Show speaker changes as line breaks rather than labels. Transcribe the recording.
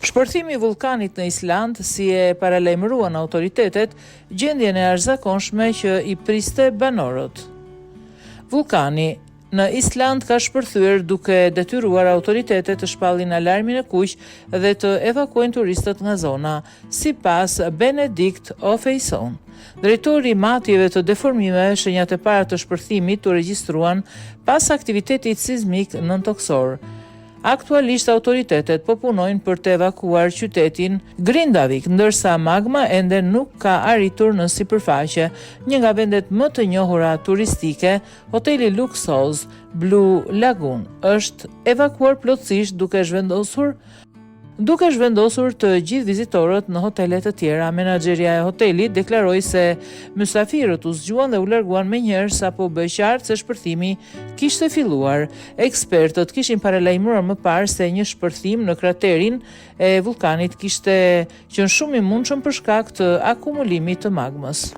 Shpërthimi i vulkanit në Island, si e paralajmëruan autoritetet, gjendjen e arzakonshme që i priste banorët. Vulkani në Island ka shpërthyer duke detyruar autoritetet të shpallin alarmin e kuq dhe të evakuojnë turistët nga zona, sipas Benedict Ofeison. Drejtori i matjeve të deformimeve, shenjat e para të shpërthimit u regjistruan pas aktivitetit sismik nëntoksor. Aktualisht autoritetet po punojnë për të evakuar qytetin Grindavik, ndërsa magma ende nuk ka arritur në sipërfaqe. Një nga vendet më të njohura turistike, hoteli luksoz Blue Lagoon, është evakuar plotësisht duke zhvendosur të gjithë vizitorët në hotele të tjera. Menaxheria e hotelit deklaroi se mysafirët u zgjuan dhe u larguan menjëherë sapo bë qartë se shpërthimi kishte filluar. Ekspertët kishin paralajmëruar më parë se një shpërthim në kraterin e vulkanit kishte qenë shumë i mundshëm për shkak të akumulimit të magmës.